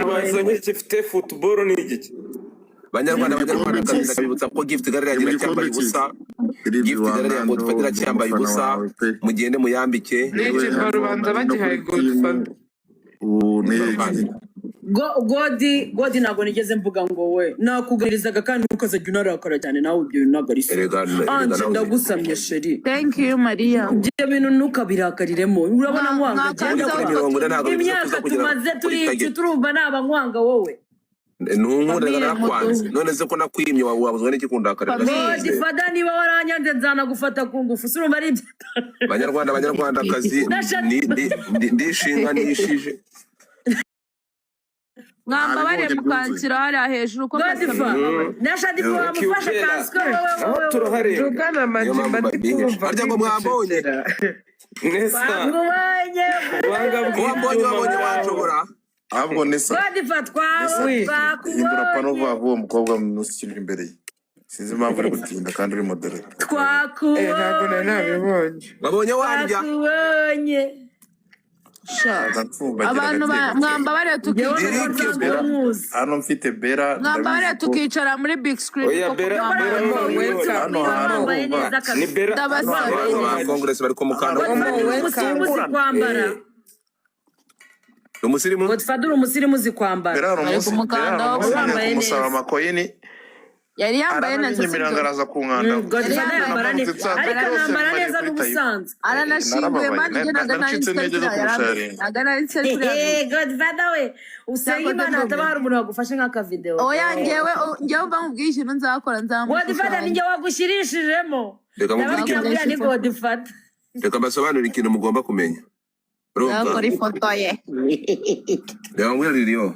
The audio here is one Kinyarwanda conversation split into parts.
bazanye gifite football ni igiki Banyarwanda kabibutsa ko gift gari yagira cyambaye ubusa gift gari yango tufatira cyambaye ubusa mugende muyambike n'iki barubanza bagihaye Godfather Godi ntabwo nigeze mvuga ngo we nakugarizaga kandi ukazajya unarakara cyane nawe ibyo nagarisa anje ndagusamye sheri. Thank you Maria. Ibyo bintu ntukabirakariremo urabona nkwanga imyaka tumaze turi turumva naba nkwanga wowe nunkunda narakwanze none se ko nakwimye wabuzwe n'iki kundakarira Godfather niba waranyanze nzana gufata ku ngufu surumva ari Banyarwanda kazi ndishinga nishije Mwamba bare mukansira hari hejuru ko nashadi ko amufasha kansiko wowe turahari Rugana majimba ndikumva arya ngo mwambonye nesa wambonye wanshobora ahubwo nesa Godfather indura pano vuba mukobwa mushyira imbere sinzi impamvu ari gutinda kandi uri moderator ntabwo nabibonye babonye warya abantu mwamba bare tukicara hano mfite Bera mwamba bare tukicara muri big screen oya Bera ni Bera Congress bari ko mukanda kwambara umusirimu Godfather umusirimu zikwambara Bera wambaye neza amakoyini yari yambaye neza cy'imirangaza ku nkanda Godfather yambara neza ariko nambara neza n'ubusanzwe aranashinguye manje Godfather we usenge Imana atabara umuntu wagufashe nk'aka video oya ngewe mva mubwiye ikintu nzakora Godfather ninjye wagushyirishijemo ndababwira ni Godfather reka mbasobanurire ikintu mugomba kumenya yakora ifoto ye reba ngwira ririyo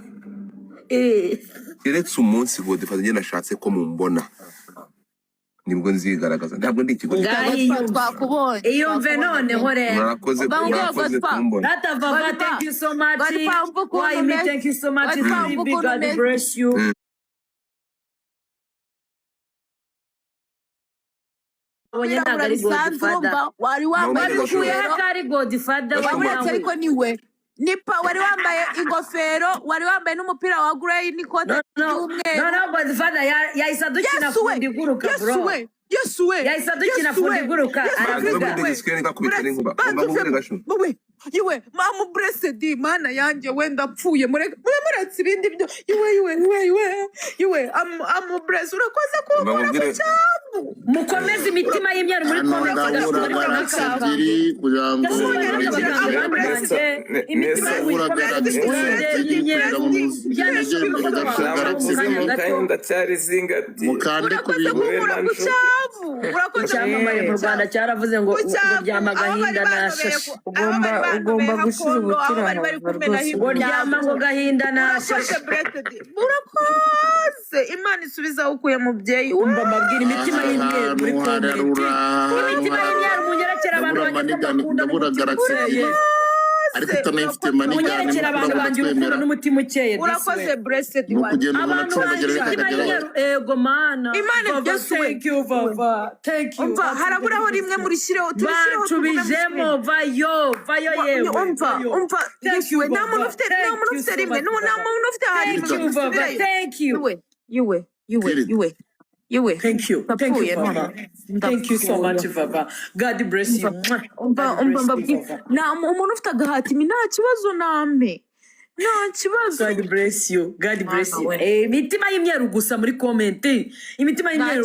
keretse umunsi Godfather njye nashatse ko mumbona nibwo nzigaragaza ntabwo ndi ikigo twakubonye iyumve noneho rero murakoze kumbona Vava thank you so much why me thank you so much God bless you wari wambaye Godfather ariko niwe nipa wari wambaye ingofero wari wambaye n'umupira wa grey n'ikote y'umweru no Godfather yahise dukina fundi guruka bro yahise dukina fundi guruka aravuga Iwe mamu blessed mana yanjye wenda pfuye muratse ibindi byo iwe amu bless urakoze kumbura ku cyavu mukomeze imitima y'imyaro muri mu Rwanda cyaravuze ngo ryama gahinda nashashi ugomba gushyira ubutirano ngo ryama ngo gahinda nashashi urakoze Imana isubiza ukuye mubyeyi umva mbabwira imitima y'imyeru muri komite imitima y'imyeru munyerekera abantu bagenda ariko utanayifite munyerekera abantu banjye urukundo n'umutima ukeye urakoze blessed abantu ego mana Imana thank you Vava thank you umva haraburaho rimwe muri shireho tubijemo vayo yewe umva yewe nta muntu ufite rimwe nta muntu ufite hari thank you thank you Vava thank you so much Vava God bless you na umuntu ufite agahatimi nta kibazo nampe nta kibazo God bless you imitima y'imyeru gusa muri comment imitima y'imyeru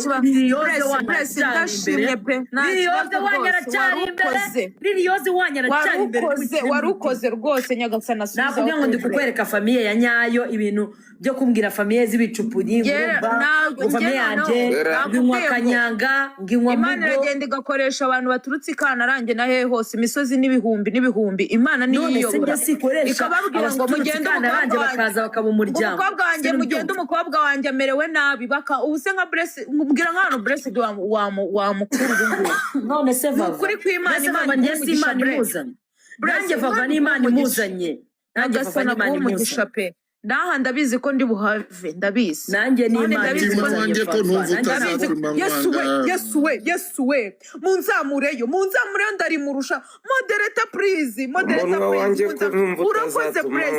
warukoze rwose nyagasana nakubwira ngo ndi kukwereka famiye ya nyayo ibintu byo kumbwira famiye z'ibicupuri ngurumba famiye yanjye nginywa kanyanga nginywa Imana iragenda igakoresha abantu baturutse Ikanarange na hehe hose imisozi n'ibihumbi Imana niyo iyobora ikababwira ngo mugende bakaza bakaba umuryango umukobwa wanjye mugende umukobwa wanjye amerewe nabi ubuse nka blessed mbwira nk'ahantu blessed wa mukuru none se Vava kuri kw'Imana Imana imuzanye nanjye Vava n'Imana imuzanye nanjye Vava n'Imana imuzanye pe ndaha ndabizi ko ndi buhave ndabizi nanjye n'Imana imuzanye Yesu we munzamureyo ndari murusha moderator please urakoze bless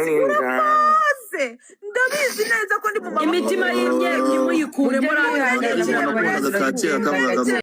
se ndabizi neza ko ndi mu maboko imitima y'imyemyi muyikuremo Mujye Umuntu mwihanganira wakundaga kacyiru akavuga ngo